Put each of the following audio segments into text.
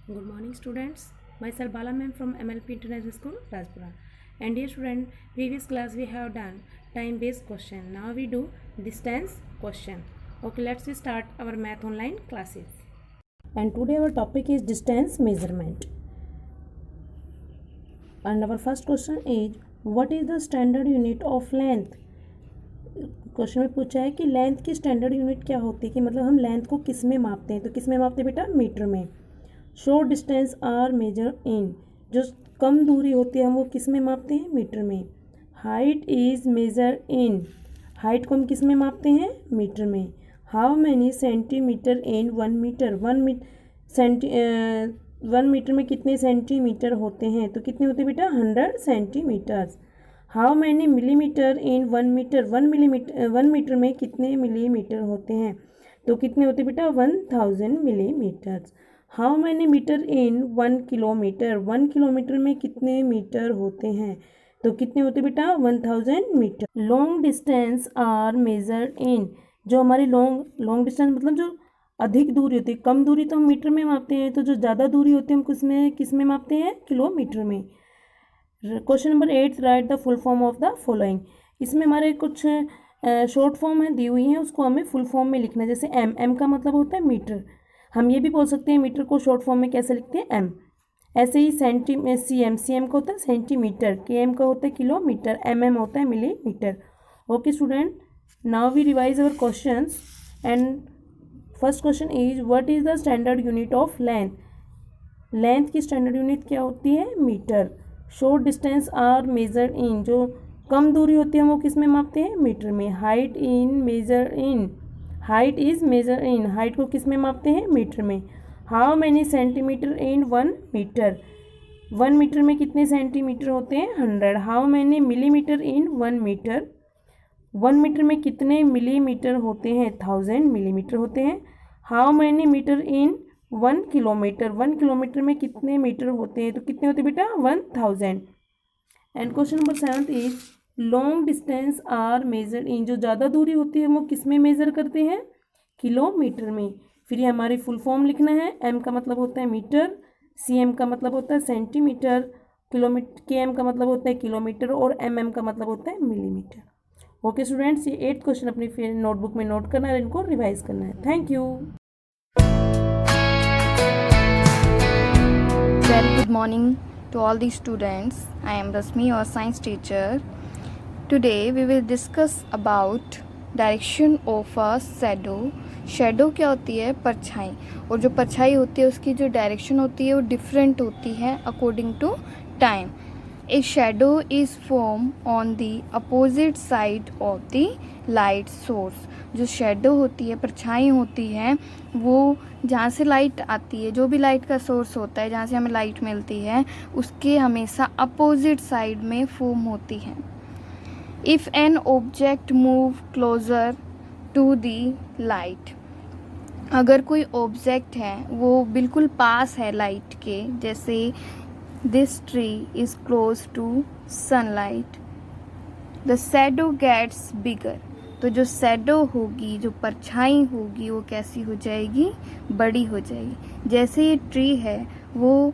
Good morning, students. Myself Bala ma'am from MLP International School, Rajpura. And dear student, previous class we have done time-based question. Now we do distance question. Okay, let's start our math online classes. And today our topic is distance measurement. And our first question is, what is the standard unit of length? Question में पूछा है कि length की standard unit क्या होती है, कि मतलब हम लेंथ को किस में मापते हैं. तो किस में मापते हैं बेटा? मीटर में. Short distance are measure in, जो कम दूरी होती है हम वो किस में मापते हैं? मीटर में. Height is measure in, height को हम किस में मापते हैं? मीटर में. How many centimetre in 1 metre, 1 metre में कितने सेंटीमीटर होते हैं? तो कितने होते हैं बेटा? 100 centimetres. How many millimetre in 1 metre, 1 metre में कितने मिलीमीटर होते हैं? तो कितने होते हैं बेटा? 1000 millimetres. How many metre in 1 kilometre, 1 kilometre में कितने मीटर होते हैं? तो कितने होते बेटा? 1000 metre. Long distance are measured in, जो हमारी लॉन्ग डिस्टेंस मतलब जो अधिक दूरी होती है. कम दूरी तो हम मीटर में मापते हैं, तो जो ज़्यादा दूरी होती है हम किस में मापते हैं? किलोमीटर में. Question number 8, right the full form of the following. इसमें हमारे कुछ शॉर्ट फॉर्म है दी हुई हैं, उसको हमें फुल फॉर्म में लिखना है. जैसे एम का मतलब होता है मीटर. हम ये भी बोल सकते हैं मीटर को शॉर्ट फॉर्म में कैसे लिखते हैं? एम. ऐसे ही सीएम का होता है सेंटीमीटर, केएम का होता है किलोमीटर, एमएम होता है millimetre. Okay student, now we revise our questions. And first question is, what is the standard unit of length. Length की स्टैंडर्ड यूनिट क्या होती है? Metre. Short distance are measure in, जो कम दूरी होती है वो किस में मापते हैं? मीटर में. Height in measure in, height is measure in, height को किस में मापते हैं? मीटर में. How many centimetre in 1 metre, 1 metre में कितने सेंटीमीटर होते हैं? 100. How many millimetre in 1 metre, 1 metre में कितने मिलीमीटर होते हैं? 1000 मिलीमीटर होते हैं. How many metre in 1 kilometre, 1 kilometre में कितने मीटर होते हैं? तो कितने होते हैं बेटा? 1000. And question number 7 is, long distance are measure in, जो ज़्यादा दूरी होती है वो किस में मेज़र करते हैं? किलोमीटर में. फिर ये हमारी फुल फॉर्म लिखना है. एम का मतलब होता है मीटर, सीएम का मतलब होता है सेंटीमीटर, केएम का मतलब होता है किलोमीटर, और एमएम का मतलब होता है मिलीमीटर. ओके स्टूडेंट्स, ये 8 क्वेश्चन अपनी फिर नोटबुक में नोट करना है, इनको रिवाइज करना है. Thank you. Very good morning to all the students. I am Rasmi, your science teacher. Today we will discuss about direction of a shadow. Shadow क्या होती है? परछाई. और जो परछाई होती है उसकी जो डायरेक्शन होती है वो डिफरेंट होती है according to time. A shadow is formed on the opposite side of the light source. जो शेडो होती है, परछाई होती है, वो जहाँ से लाइट आती है, जो भी लाइट का सोर्स होता है, जहाँ से हमें लाइट मिलती है, उसके हमेशा अपोजिट साइड में फॉर्म होती है. If an object move closer to the light, अगर कोई ऑब्जेक्ट है वो बिल्कुल पास है लाइट के, जैसे this tree is close to sunlight, the shadow gets bigger. तो जो शैडो होगी, जो परछाई होगी, वो कैसी हो जाएगी? बड़ी हो जाएगी. जैसे ये ट्री है वो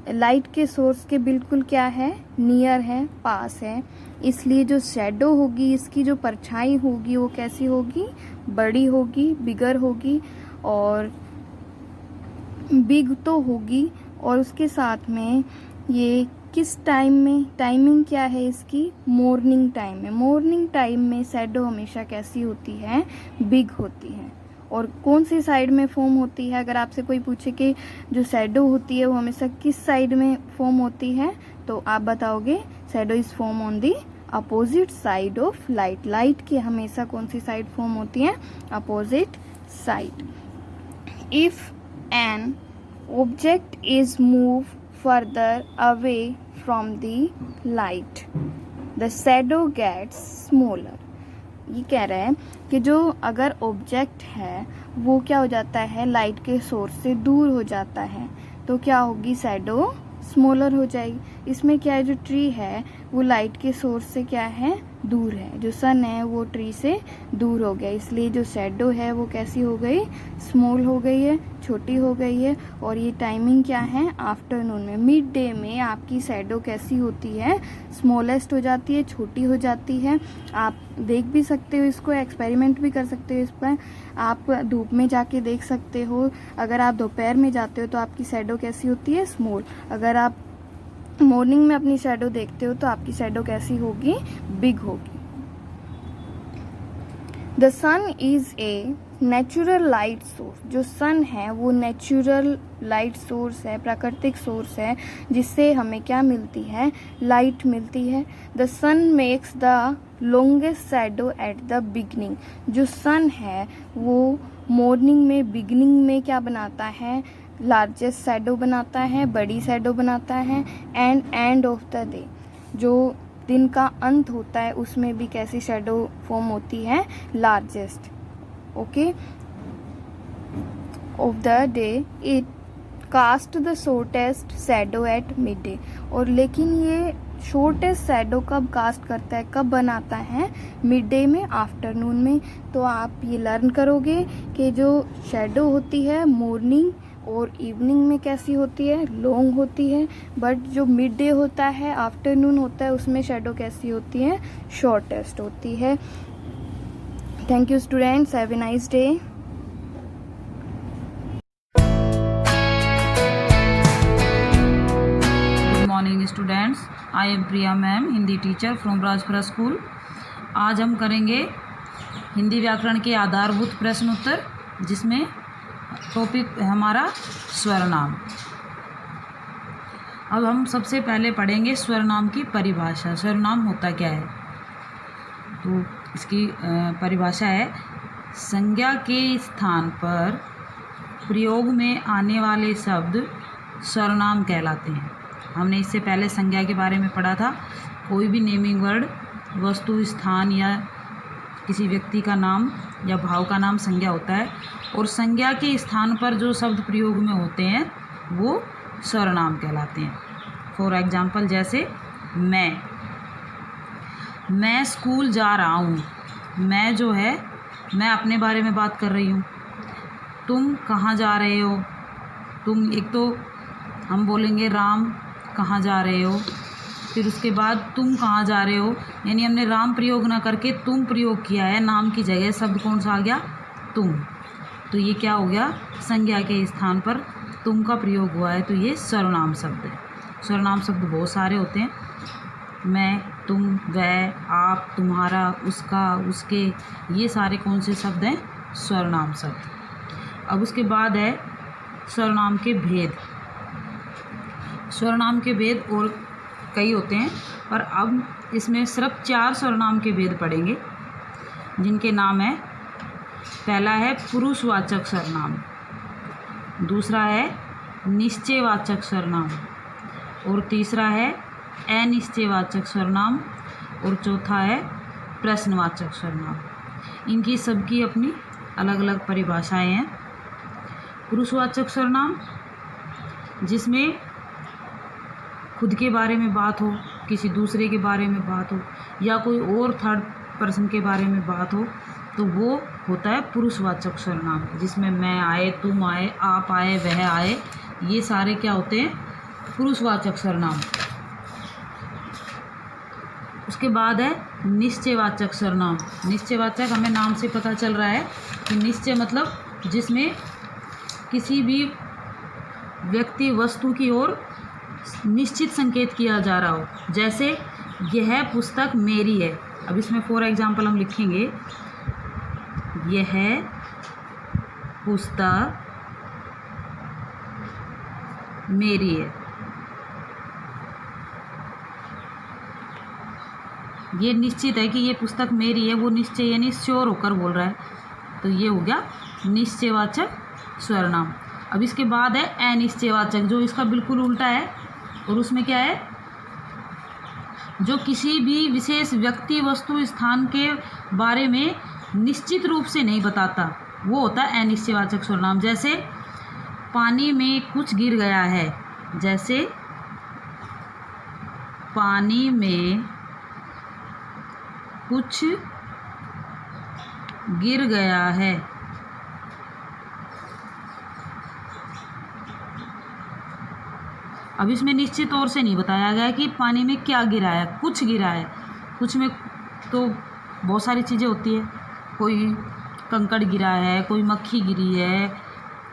लाइट के सोर्स के बिल्कुल क्या है? नियर है, पास है, इसलिए जो शैडो होगी, इसकी जो परछाई होगी वो कैसी होगी? बड़ी होगी, बिगर होगी. और बिग तो होगी, और उसके साथ में ये किस टाइम में, टाइमिंग क्या है इसकी? मॉर्निंग टाइम में. मॉर्निंग टाइम में शैडो हमेशा कैसी होती है? बिग होती है. और कौन सी साइड में फॉर्म होती है? अगर आपसे कोई पूछे कि जो शैडो होती है वो हमेशा किस साइड में फॉर्म होती है, तो आप बताओगे shadow is form on the opposite side of light. Light की हमेशा कौन सी साइड फॉर्म होती है? Opposite side. If an object is moved further away from the light, the shadow gets smaller. ये कह रहा है कि जो अगर ऑब्जेक्ट है वो क्या हो जाता है? लाइट के सोर्स से दूर हो जाता है, तो क्या होगी? शैडो स्मॉलर हो जाएगी. इसमें क्या है? जो ट्री है वो लाइट के सोर्स से क्या है? दूर है, जो सन है वो ट्री से दूर हो गया, इसलिए जो शैडो है वो कैसी हो गई, स्मॉल हो गई है, छोटी हो गई है। और ये टाइमिंग क्या है, आफ्टरनून में, मिड डे में आपकी शैडो कैसी होती है, स्मॉलेस्ट हो जाती है, छोटी हो जाती है। आप देख भी सकते हो इसको, एक्सपेरिमेंट भी कर सकते हो इस पर, आप धूप में जाके देख सकते हो। अगर आप दोपहर में जाते हो तो आपकी शैडो कैसी होती है, स्मॉल। अगर आप मॉर्निंग में अपनी शैडो देखते हो तो आपकी शैडो कैसी होगी, बिग होगी। The sun is a natural light source, जो सन है वो नेचुरल लाइट सोर्स है, प्राकृतिक सोर्स है, जिससे हमें क्या मिलती है, लाइट मिलती है। The sun makes the longest shadow at the beginning, जो सन है वो मॉर्निंग में, बिगनिंग में क्या बनाता है, लार्जेस्ट शैडो बनाता है, बड़ी शैडो बनाता है। एंड ऑफ द डे, जो दिन का अंत होता है उसमें भी कैसी शैडो फॉर्म होती है, largest. Okay, of the day it cast the shortest shadow at mid day. और लेकिन ये शॉर्टेस्ट शैडो कब कास्ट करता है, कब बनाता है, मिड डे में, आफ्टरनून में। तो आप ये लर्न करोगे कि जो शैडो होती है मॉर्निंग और इवनिंग में कैसी होती है, लॉन्ग होती है। बट जो मिड डे होता है, आफ्टरनून होता है, उसमें शैडो कैसी होती है, शॉर्टेस्ट होती है। Thank you students, have a nice day. Good morning students, I am Priya ma'am, Hindi teacher from Rajpura school. आज हम करेंगे हिंदी व्याकरण के आधारभूत प्रश्न उत्तर, जिसमें टॉपिक है हमारा स्वरनाम। अब हम सबसे पहले पढ़ेंगे स्वरनाम की परिभाषा। स्वरनाम होता क्या है, तो इसकी परिभाषा है, संज्ञा के स्थान पर प्रयोग में आने वाले शब्द स्वरनाम कहलाते हैं। हमने इससे पहले संज्ञा के बारे में पढ़ा था। कोई भी नेमिंग वर्ड, वस्तु, स्थान या किसी व्यक्ति का नाम या भाव का नाम संज्ञा होता है, और संज्ञा के स्थान पर जो शब्द प्रयोग में होते हैं वो स्वरनाम कहलाते हैं। फॉर एग्जाम्पल, जैसे मैं स्कूल जा रहा हूँ। मैं जो है, मैं अपने बारे में बात कर रही हूँ। तुम कहाँ जा रहे हो, तुम, एक तो हम बोलेंगे राम कहाँ जा रहे हो, फिर उसके बाद तुम कहाँ जा रहे हो, यानी हमने राम प्रयोग ना करके तुम प्रयोग किया है, नाम की जगह शब्द कौन सा आ गया, तुम। तो ये क्या हो गया, संज्ञा के स्थान पर तुम का प्रयोग हुआ है, तो ये सर्वनाम शब्द है। सर्वनाम शब्द बहुत सारे होते हैं, मैं, तुम, वह, आप, तुम्हारा, उसका, उसके, ये सारे कौन से शब्द हैं, सर्वनाम शब्द। अब उसके बाद है सर्वनाम के भेद। सर्वनाम के भेद और कई होते हैं, पर अब इसमें सिर्फ 4 सर्वनाम के भेद पढ़ेंगे, जिनके नाम है, पहला है पुरुषवाचक सर्वनाम, दूसरा है निश्चयवाचक सर्वनाम, और तीसरा है अनिश्चयवाचक सर्वनाम, और चौथा है प्रश्नवाचक सर्वनाम। इनकी सबकी अपनी अलग अलग परिभाषाएं हैं। पुरुषवाचक सर्वनाम, जिसमें खुद के बारे में बात हो, किसी दूसरे के बारे में बात हो, या कोई और थर्ड पर्सन के बारे में बात हो, तो वो होता है पुरुषवाचक सर्वनाम, जिसमें मैं आए, तुम आए, आप आए, वह आए, ये सारे क्या होते हैं, पुरुषवाचक सर्वनाम। उसके बाद है निश्चयवाचक सर्वनाम। निश्चयवाचक हमें नाम से पता चल रहा है कि निश्चय मतलब जिसमें किसी भी व्यक्ति, वस्तु की ओर निश्चित संकेत किया जा रहा हो, जैसे यह पुस्तक मेरी है। अब इसमें फॉर एग्जाम्पल हम लिखेंगे, यह पुस्तक मेरी है। ये निश्चित है कि ये पुस्तक मेरी है, वो निश्चय यानी श्योर होकर बोल रहा है, तो ये हो गया निश्चयवाचक सर्वनाम। अब इसके बाद है अनिश्चयवाचक, जो इसका बिल्कुल उल्टा है, और उसमें क्या है, जो किसी भी विशेष व्यक्ति, वस्तु, स्थान के बारे में निश्चित रूप से नहीं बताता, वो होता है अनिश्चयवाचक सर्वनाम। जैसे पानी में कुछ गिर गया है, जैसे पानी में कुछ गिर गया है। अब इसमें निश्चित तौर से नहीं बताया गया कि पानी में क्या गिरा है, कुछ गिरा है। कुछ में तो बहुत सारी चीज़ें होती है, कोई कंकड़ गिरा है, कोई मक्खी गिरी है,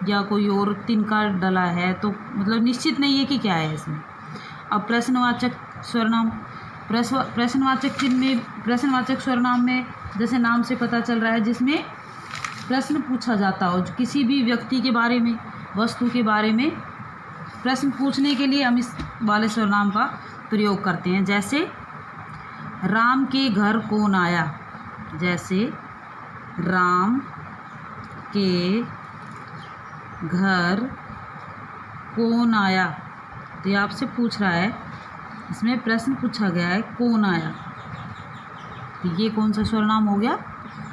या कोई और तिनका डला है, तो मतलब निश्चित नहीं है कि क्या है इसमें। अब प्रश्नवाचक सर्वनाम। प्रश्नवाचक चिन्ह में, प्रश्नवाचक सर्वनाम में जैसे नाम से पता चल रहा है, जिसमें प्रश्न पूछा जाता हो, किसी भी व्यक्ति के बारे में, वस्तु के बारे में प्रश्न पूछने के लिए हम इस वाले सर्वनाम का प्रयोग करते हैं। जैसे राम के घर कौन आया, जैसे राम के घर कौन आया, तो ये आपसे पूछ रहा है, इसमें प्रश्न पूछा गया है कौन आया, तो ये कौन सा सर्वनाम हो गया,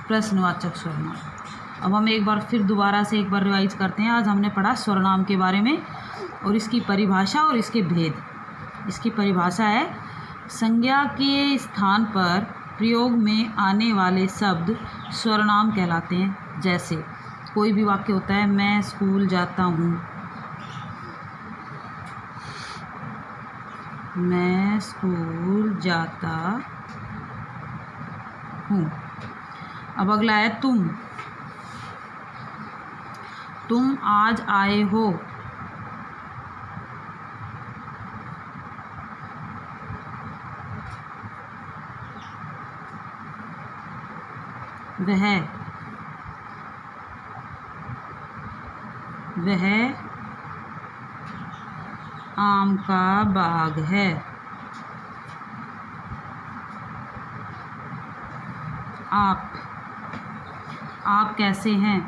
प्रश्नवाचक सर्वनाम। अब हम एक बार फिर दोबारा से एक बार रिवाइज करते हैं। आज हमने पढ़ा सर्वनाम के बारे में और इसकी परिभाषा और इसके भेद। इसकी परिभाषा है, संज्ञा के स्थान पर प्रयोग में आने वाले शब्द सर्वनाम कहलाते हैं। जैसे कोई भी वाक्य होता है, मैं स्कूल जाता हूँ, मैं स्कूल जाता हूँ। अब अगला है तुम आज आए हो, वह आम का बाग है। आप कैसे हैं।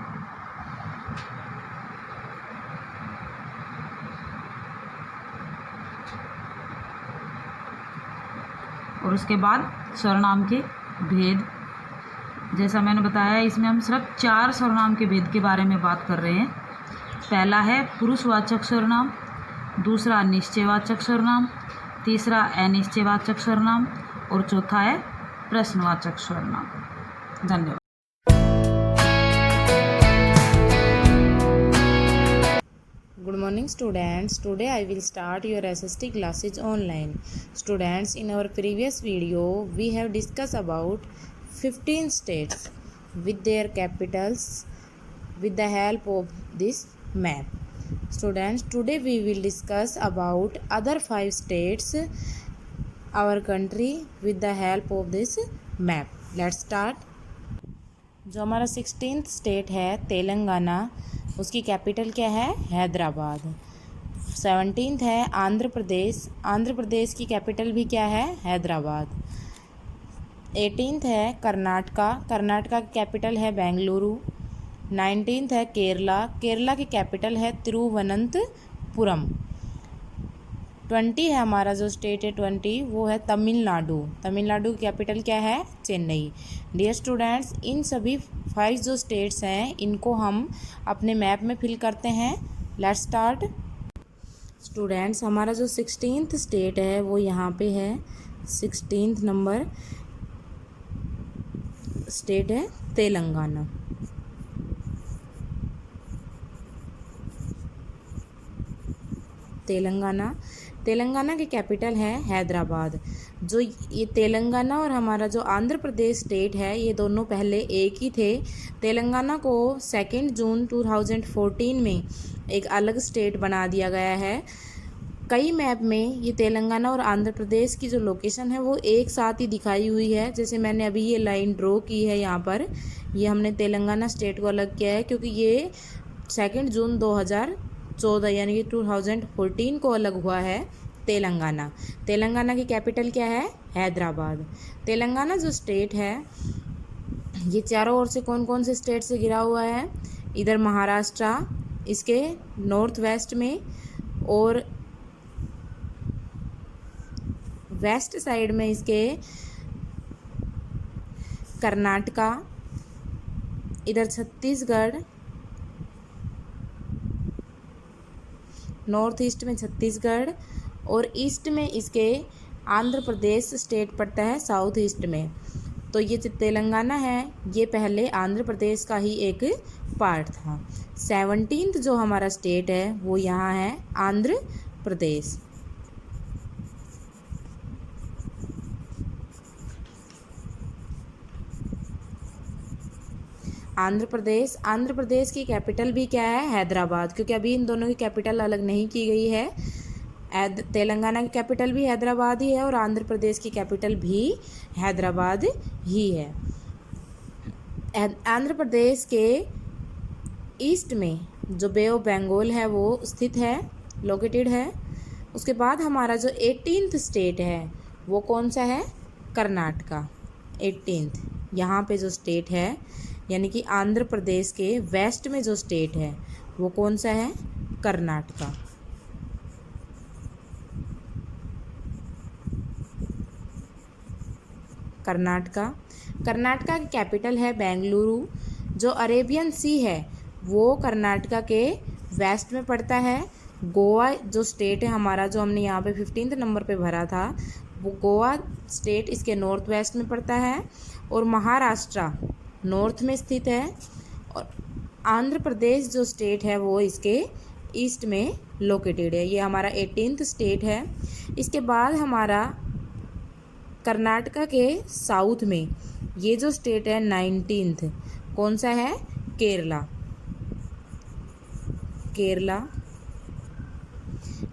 और उसके बाद सर्वनाम के भेद। जैसा मैंने बताया, इसमें हम सिर्फ 4 सर्वनाम के भेद के बारे में बात कर रहे हैं। पहला है पुरुषवाचक सर्वनाम, दूसरा निश्चयवाचक सर्वनाम, तीसरा अनिश्चयवाचक सर्वनाम और चौथा है प्रश्नवाचक सर्वनाम। धन्यवाद। Good morning students. Today I will start your SST classes online. Students, in our previous video we have discussed about 15 states with their capitals with the help of this map. Students, today we will discuss about other 5 states our country with the help of this map. Let's start. जो हमारा 16th state है तेलंगाना, उसकी capital क्या है, Hyderabad. 17th है आंध्र प्रदेश, आंध्र प्रदेश की capital भी क्या है, हैदराबाद। 18th है कर्नाटका, कर्नाटका की कैपिटल है बेंगलुरु। 19th है केरला, केरला की कैपिटल है तिरुवनंतपुरम। 20 है हमारा जो स्टेट है 20, वो है तमिलनाडु, तमिलनाडु की कैपिटल क्या है, चेन्नई। डियर स्टूडेंट्स, इन सभी 5 जो स्टेट्स हैं इनको हम अपने मैप में फिल करते हैं। Let's start. स्टूडेंट्स, हमारा जो 16th स्टेट है वो यहाँ पे है। 16th नंबर स्टेट है तेलंगाना। तेलंगाना, तेलंगाना की कैपिटल है हैदराबाद। जो ये तेलंगाना और हमारा जो आंध्र प्रदेश स्टेट है ये दोनों पहले एक ही थे। तेलंगाना को 2 जून 2014 में एक अलग स्टेट बना दिया गया है। कई मैप में ये तेलंगाना और आंध्र प्रदेश की जो लोकेशन है वो एक साथ ही दिखाई हुई है। जैसे मैंने अभी ये लाइन ड्रॉ की है यहाँ पर, ये हमने तेलंगाना स्टेट को अलग किया है क्योंकि ये 2 जून 2014 यानी कि 2014 को अलग हुआ है तेलंगाना। तेलंगाना की कैपिटल क्या है, हैदराबाद। तेलंगाना जो स्टेट है ये चारों ओर से कौन कौन से स्टेट से घिरा हुआ है, इधर महाराष्ट्र इसके नॉर्थ वेस्ट में, और वेस्ट साइड में इसके कर्नाटका, इधर छत्तीसगढ़, नॉर्थ ईस्ट में छत्तीसगढ़, और ईस्ट में इसके आंध्र प्रदेश स्टेट पड़ता है साउथ ईस्ट में। तो ये जो तेलंगाना है ये पहले आंध्र प्रदेश का ही एक पार्ट था। 17th जो हमारा स्टेट है वो यहाँ है आंध्र प्रदेश। आंध्र प्रदेश की कैपिटल भी क्या है? हैदराबाद, क्योंकि अभी इन दोनों की कैपिटल अलग नहीं की गई है। तेलंगाना की कैपिटल भी हैदराबाद ही है और आंध्र प्रदेश की कैपिटल भी हैदराबाद ही है। आंध्र प्रदेश के ईस्ट में जो बे ऑफ बंगाल है वो स्थित है, लोकेटेड है। उसके बाद हमारा जो 18th स्टेट है वो कौन सा है? कर्नाटका। 18th यहाँ पे जो स्टेट है यानी कि आंध्र प्रदेश के वेस्ट में जो स्टेट है वो कौन सा है? कर्नाटका। कर्नाटका की कैपिटल है बेंगलुरु। जो अरेबियन सी है वो कर्नाटका के वेस्ट में पड़ता है। गोवा जो स्टेट है हमारा, जो हमने यहाँ पे 15th नंबर पे भरा था, वो गोवा स्टेट इसके नॉर्थ वेस्ट में पड़ता है। और महाराष्ट्र नॉर्थ में स्थित है। और आंध्र प्रदेश जो स्टेट है वो इसके ईस्ट में लोकेटेड है। ये हमारा 18th स्टेट है। इसके बाद हमारा कर्नाटका के साउथ में ये जो स्टेट है 19th, कौन सा है?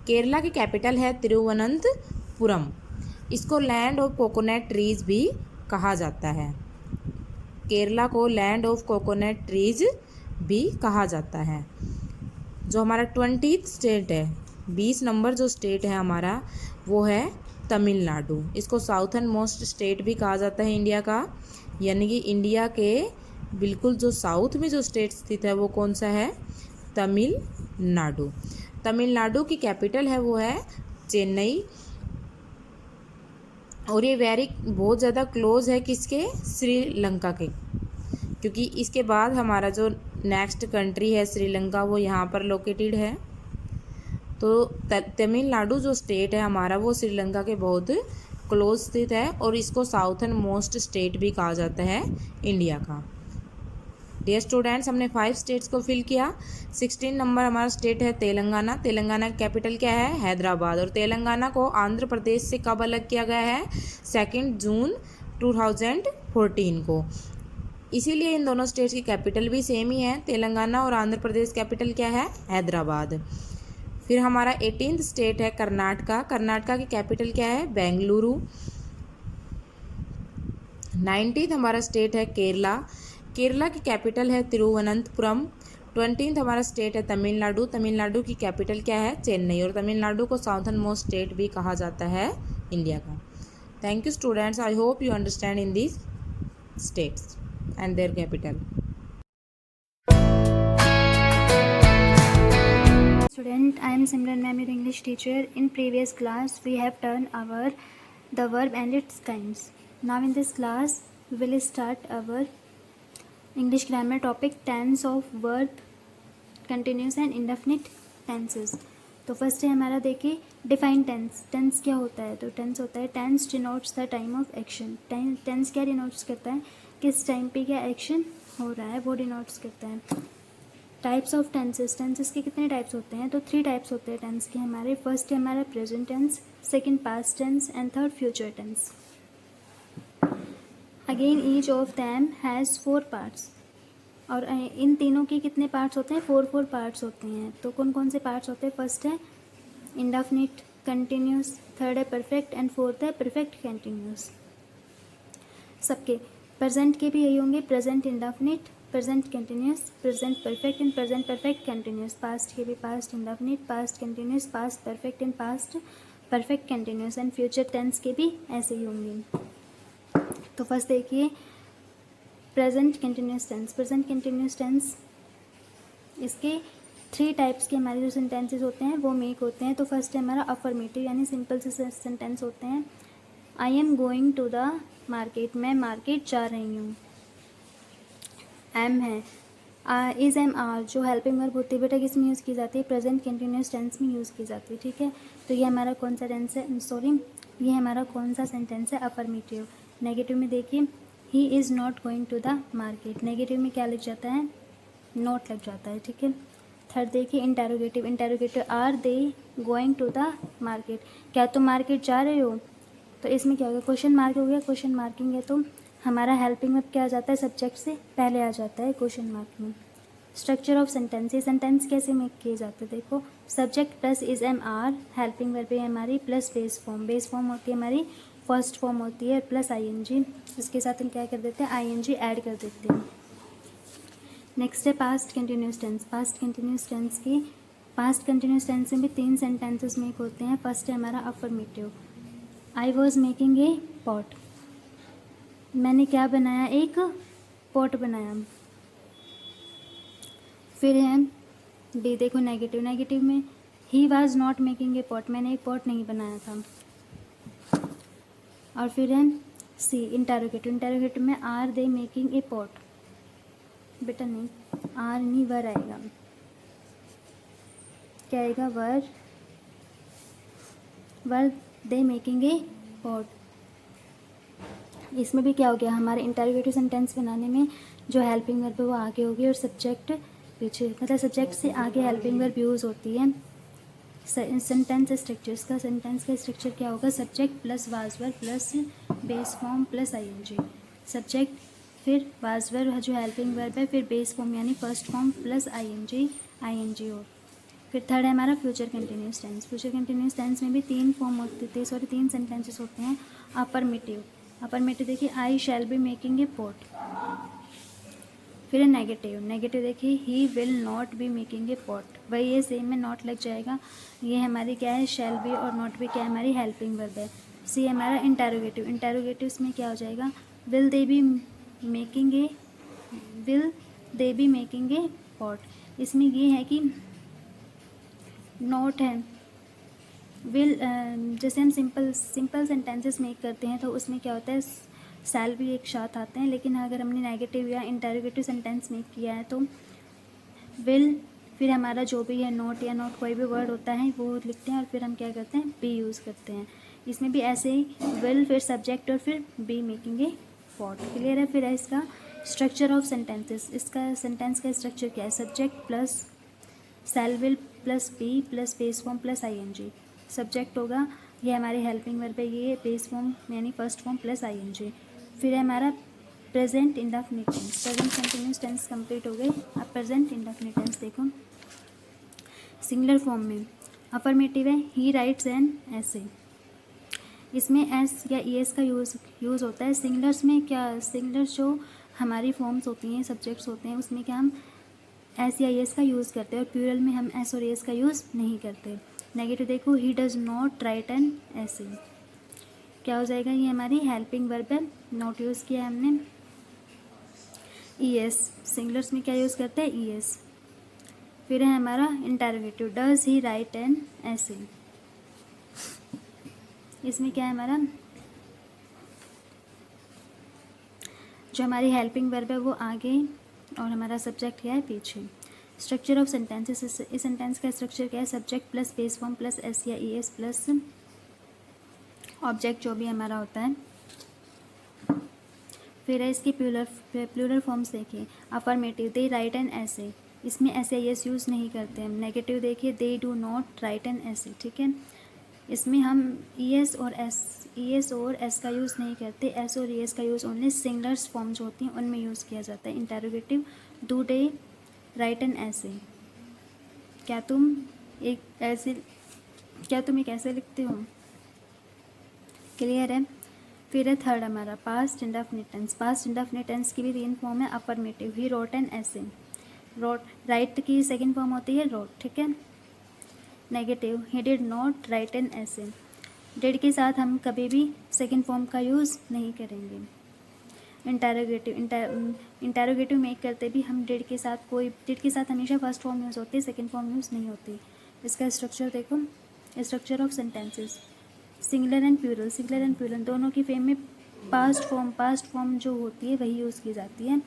केरला की कैपिटल है तिरुवनंतपुरम। इसको लैंड ऑफ कोकोनट ट्रीज भी कहा जाता है। केरला को लैंड ऑफ कोकोनट ट्रीज भी कहा जाता है। जो हमारा 20th स्टेट है, 20 नंबर जो स्टेट है हमारा, वो है तमिलनाडु। इसको साउथर्न मोस्ट स्टेट भी कहा जाता है इंडिया का, यानी कि इंडिया के बिल्कुल जो साउथ में जो स्टेट स्थित है वो कौन सा है? तमिलनाडु। तमिलनाडु की कैपिटल है वो है चेन्नई। और ये बहुत ज़्यादा क्लोज है किसके? श्रीलंका के, क्योंकि इसके बाद हमारा जो नेक्स्ट कंट्री है श्रीलंका वो यहाँ पर लोकेटेड है। तो तमिलनाडु जो स्टेट है हमारा वो श्रीलंका के बहुत क्लोज स्थित है और इसको साउथर्न मोस्ट स्टेट भी कहा जाता है इंडिया का। डियर स्टूडेंट्स, हमने 5 स्टेट्स को फिल किया। 16 नंबर हमारा स्टेट है तेलंगाना। तेलंगाना की कैपिटल क्या है? हैदराबाद। और तेलंगाना को आंध्र प्रदेश से कब अलग किया गया है? 2 जून 2014 को। इसीलिए इन दोनों स्टेट्स की कैपिटल भी सेम ही है। तेलंगाना और आंध्र प्रदेश कैपिटल क्या है? हैदराबाद। फिर हमारा 18th स्टेट है कर्नाटका। कर्नाटका की कैपिटल क्या है? बेंगलुरु। 19th हमारा स्टेट है केरला। केरला की कैपिटल है तिरुवनंतपुरम। 20th हमारा स्टेट है तमिलनाडु। तमिलनाडु की कैपिटल क्या है? चेन्नई। और तमिलनाडु को साउथर्न मोस्ट स्टेट भी कहा जाता है इंडिया का। Thank you students, I hope you understand in these states and their capital. Student, I am Simran ma'am, your English teacher. In previous class, we have done the verb and its kinds. Now in this class, we will start our English grammar topic, tense of verb, continuous and indefinite tenses. तो first है हमारा देखिए define tense. Tense क्या होता है? तो tense होता है, tense denotes the time of action. Tense क्या डिनोट्स करता है? किस टाइम पे क्या एक्शन हो रहा है वो डिनोट्स करता है। Types of tenses. टेंसेस के कितने टाइप्स होते हैं? तो 3 टाइप्स होते हैं टेंस के हमारे। फर्स्ट है हमारा present tense, second past tense and third future tense. Again each of them has 4 parts. और इन तीनों के कितने पार्ट्स होते हैं? 4 पार्ट्स होते हैं। तो कौन कौन से पार्ट्स होते हैं? फर्स्ट है इंडेफिनिट कंटिन्यूस, थर्ड है परफेक्ट एंड फोर्थ है परफेक्ट कंटिन्यूस। सबके प्रेजेंट के भी यही होंगे, present indefinite, present continuous, present perfect and present perfect continuous. Past के भी past indefinite, past continuous, past perfect and past perfect continuous. And future tense के भी ऐसे ही होंगे। तो फर्स्ट देखिए present continuous tense. Present continuous tense इसके 3 टाइप्स के हमारे जो सेंटेंसेस होते हैं वो मेक होते हैं। तो फर्स्ट है हमारा अफर्मेटिव, यानी सिंपल से सेंटेंस होते हैं। I am going to the market, मैं मार्केट जा रही हूँ। एम है इज़ एम आर, जो हेल्पिंग वर्ब होती है बेटा किस में यूज़ की जाती है? प्रेजेंट कंटिन्यूस टेंस में यूज़ की जाती है। ठीक है, तो ये हमारा कौन सा टेंस है? ये हमारा कौन सा सेंटेंस है? अफर्मेटिव। नेगेटिव में देखिए he is not going to the market. Negative में क्या लग जाता है, नॉट लग जाता है, ठीक है। थर्ड देखिए interrogative, interrogative are they going to the market, क्या तुम मार्केट जा रहे हो, तो इसमें क्या होगा, क्वेश्चन मार्क हो गया, क्वेश्चन मार्किंग है तो हमारा हेल्पिंग वर्ब क्या आ जाता है, सब्जेक्ट से पहले आ जाता है क्वेश्चन मार्क में। स्ट्रक्चर ऑफ सेंटेंस, ये सेंटेंस कैसे मेक किए जाते हैं, देखो subject plus is am are, helping verb है हमारी plus base form, base form होती है हमारी फर्स्ट फॉर्म होती है प्लस आईएनजी, इसके साथ हम क्या कर देते हैं, आईएनजी ऐड कर देते हैं। नेक्स्ट है past continuous tense, past continuous tense की, पास्ट कंटिन्यूस टेंस में भी 3 सेंटेंसेस मेक होते हैं। फर्स्ट है हमारा affirmative, I was making a pot, मैंने क्या बनाया, एक पॉट बनाया। फिर है बी, देखो नेगेटिव, नेगेटिव में he was not making a pot, मैंने एक पॉट नहीं बनाया था। और फिर है सी इंटेरोगेटिव, इंटेरोगेटिव में are they making a pot, बेटा नहीं आर नहीं वर आएगा, क्या आएगा, वर दे मेकिंग ए पॉट। इसमें भी क्या हो गया, हमारे इंटेरोगेटिव सेंटेंस बनाने में जो हेल्पिंग वर्ब है वो आगे होगी और सब्जेक्ट पीछे, मतलब सब्जेक्ट से आगे हेल्पिंग वर्ब यूज़ होती है। सेंटेंस स्ट्रक्चर, इसका सेंटेंस का स्ट्रक्चर क्या होगा, subject plus was verb plus base form plus ING, subject फिर वाज वर्ब जो हेल्पिंग वर्ब है, फिर बेस फॉर्म यानी फर्स्ट फॉर्म प्लस आईएनजी हो। फिर थर्ड है हमारा future continuous tense, future continuous tense में भी 3 फॉर्म होते थे, 3 सेंटेंसेस होते हैं। अफर्मेटिव, अफर्मेटिव देखिए I shall be making a pot. फिर है नेगेटिव, नेगेटिव देखिए he will not be making a pot, वही ये सेम में नॉट लग जाएगा, ये हमारी क्या है शैल बी, और नॉट भी क्या है हमारी हेल्पिंग वर्ब है। सी हमारा इंटेरोगेटिव, इंटेरोगेटिव में क्या हो जाएगा, will they B making a pot, इसमें ये है कि नॉट है, विल जैसे हम सिंपल सेंटेंसेस मेक करते हैं तो उसमें क्या होता है, शैल भी एक साथ आते हैं, लेकिन अगर हमने नेगेटिव या इंटेरोगेटिव सेंटेंस मेक किया है तो विल, फिर हमारा जो भी है नॉट या नॉट कोई भी वर्ड होता है वो लिखते हैं और फिर हम क्या करते हैं, बी यूज़ करते हैं। इसमें भी ऐसे ही विल फिर सब्जेक्ट और फिर be making a pot, clear है। फिर है इसका स्ट्रक्चर ऑफ सेंटेंसेस, इसका सेंटेंस का स्ट्रक्चर क्या है, subject plus shall will plus be plus base form plus ING, subject होगा ये हमारी हेल्पिंग वर्ब है, ये बेस फॉर्म यानी फर्स्ट फॉर्म प्लस आईएनजी। फिर है हमारा present indefinite tense, present continuous tense complete हो गई। अब प्रेजेंट इंडेफिनिट टेंस देखो, सिंगुलर फॉर्म में अफर्मेटिव है ही राइट्स एन ऐसे, इसमें एस या ई एस का यूज़ होता है। सिंगुलर्स में क्या, सिंगुलर्स जो हमारी फॉर्म्स होती हैं, सब्जेक्ट्स होते हैं, उसमें क्या हम एस या ई एस का यूज़ करते हैं, और प्लूरल में हम एस और एस का यूज़ नहीं करते। नेगेटिव देखो he does not write an essay, क्या हो जाएगा, ये हमारी हेल्पिंग वर्ब है, नॉट यूज़ किया है हमने। ई एस, सिंगुलर्स में क्या यूज़ करते हैं, ई एस। फिर है हमारा interrogative, does he write an essay, इसमें क्या है हमारा, जो हमारी हेल्पिंग वर्ब है वो आगे और हमारा सब्जेक्ट क्या है पीछे। स्ट्रक्चर ऑफ सेंटेंसेस, इस सेंटेंस का स्ट्रक्चर क्या है, subject plus base form plus S या ई एस प्लस ऑब्जेक्ट जो भी हमारा होता है। फिर है इसकी प्लूरल फॉर्म्स देखिए, affirmative they write an essay, इसमें एस या एस यूज़ नहीं करते हम। नेगेटिव देखिए they do not write an essay, ठीक है, इसमें हम ई एस और एस का यूज़ नहीं करते। एस और ई एस का यूज़ ओनली सिंगुलर्स फॉर्म जो होती हैं उनमें यूज़ किया जाता है। Interrogative do they write an essay, क्या तुम एक ऐसे लिखते हो, क्लियर है। फिर है थर्ड हमारा past indefinite tense, past indefinite tense की भी 3 फॉर्म है। Affirmative he wrote an essay, wrote write की सेकंड फॉर्म होती है रोट, ठीक है। Negative he did not write an essay, did के साथ हम कभी भी सेकंड फॉर्म का यूज़ नहीं करेंगे। इंटेरोगेटिव मेक करते भी हम डिड के साथ हमेशा फर्स्ट फॉर्म यूज़ होती है, सेकंड फॉर्म यूज़ नहीं होती। इसका स्ट्रक्चर देखो, structure of sentences, singular and plural दोनों की फेम में पास्ट फॉर्म जो होती है वही यूज़ की जाती है।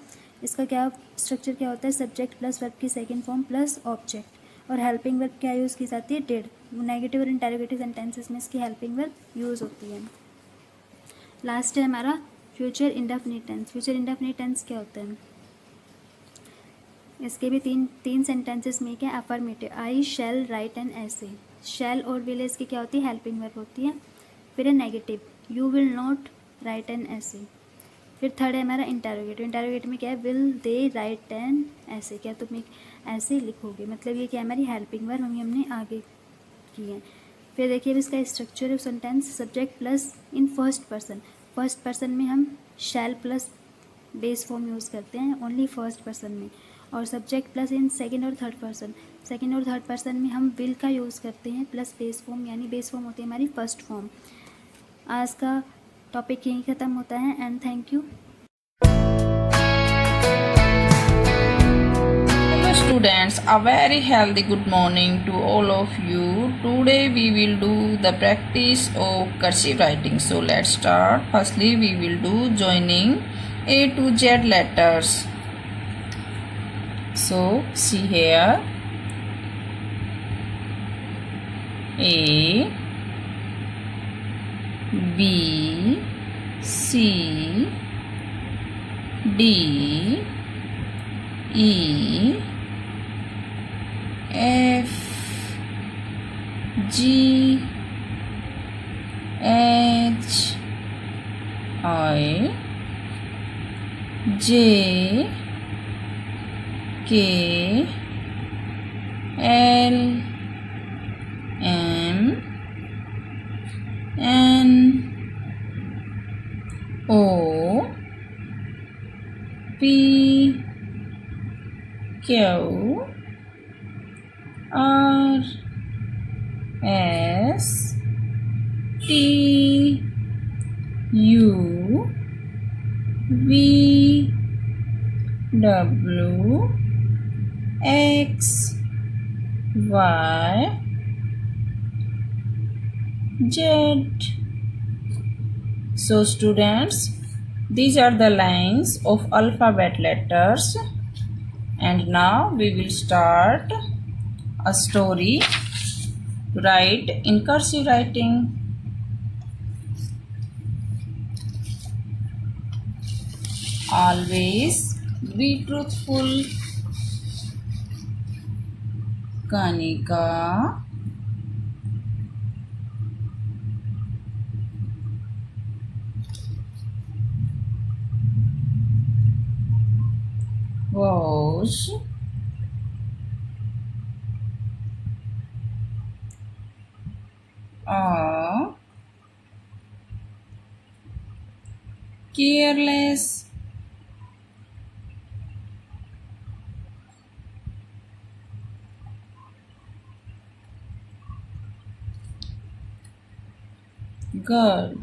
इसका क्या स्ट्रक्चर क्या होता है, सब्जेक्ट प्लस वर्ब की सेकंड फॉर्म प्लस ऑब्जेक्ट, और हेल्पिंग वर्ब क्या यूज़ की जाती है, डिड। नेगेटिव और इंटेरोगेटिव सेंटेंसेस में इसकी हेल्पिंग वर्ब यूज़ होती है। लास्ट है हमारा future indefinite tense, future indefinite tense क्या होता है? इसके भी तीन सेंटेंसेस में क्या, affirmative, I shall write an essay. Shall और विल इसकी क्या होती है, हेल्पिंग वर्ब होती है। फिर है negative, you will not write an essay. फिर थर्ड है हमारा इंटरोगेटिव, इंटरोगेटिव में क्या है, will they write an essay, क्या तुम एक ऐसे लिखोगे, मतलब ये क्या है, हमारी हेल्पिंग वर्ब हमने आगे की है। फिर देखिए अब इसका structure of sentence, subject plus in first person. First person में हम शैल प्लस बेस फॉर्म यूज़ करते हैं ओनली फर्स्ट पर्सन में, और सब्जेक्ट प्लस इन सेकंड और थर्ड पर्सन। सेकंड और थर्ड पर्सन में हम विल का यूज़ करते हैं प्लस बेस फॉर्म, यानी बेस फॉर्म होती है हमारी फर्स्ट फॉर्म। आज का टॉपिक यहीं ख़त्म होता है and thank you. Hello students, a very healthy good morning to all of you. Today we will do the practice of cursive writing. So let's start. Firstly we will do joining A to Z letters. So see here, A, B, C, D, E, F, G, H, I, J, K, L, M, N, O, P, Q, R, S, T, U, V, W, X, Y, Z. So students, these are the lines of alphabet letters, and now we will start a story to write in cursive writing. Always be truthful. Kanika, was a careless girl.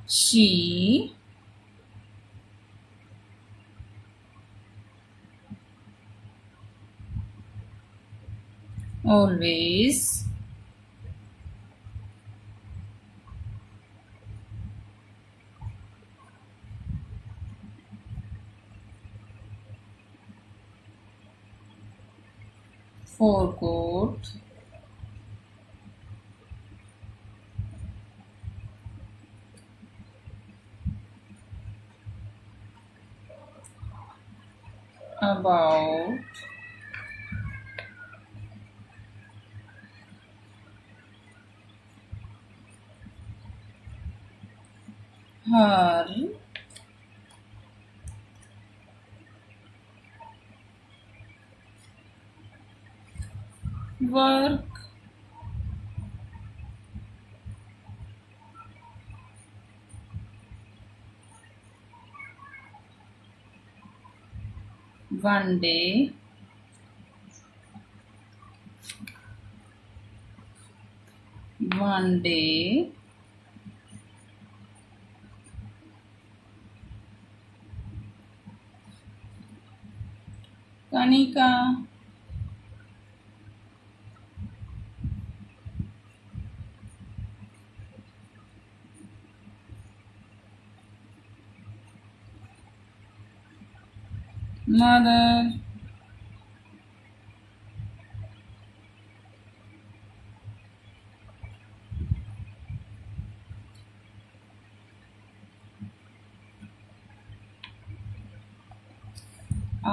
She always forgot about her work. One day Kanika mother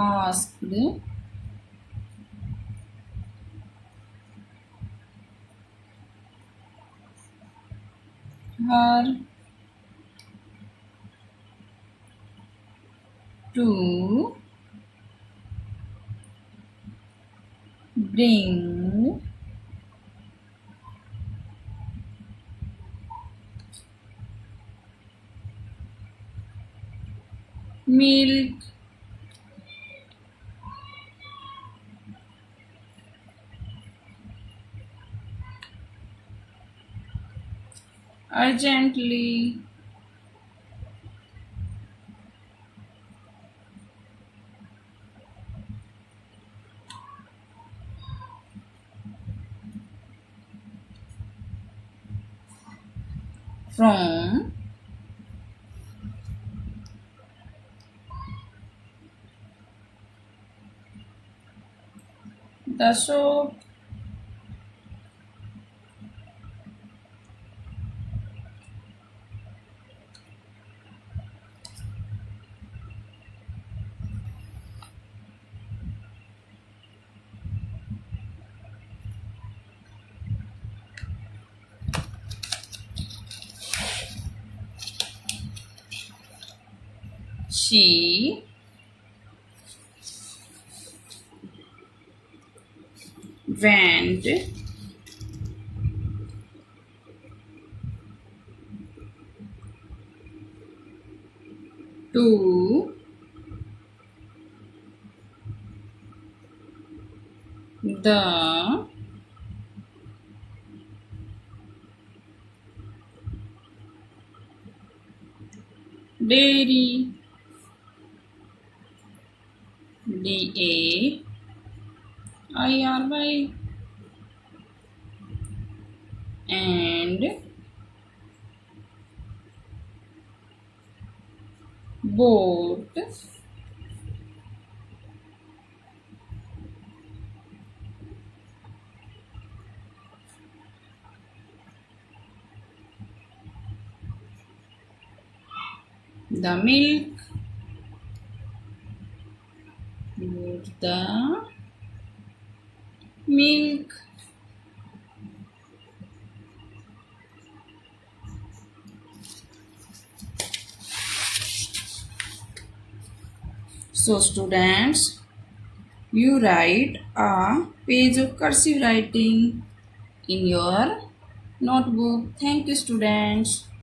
asked her to bring milk. Urgently. From the shop. She went to the dairy. DAIRY. And bought the milk. Bought the milk. So students, you write a page of cursive writing in your notebook. Thank you students.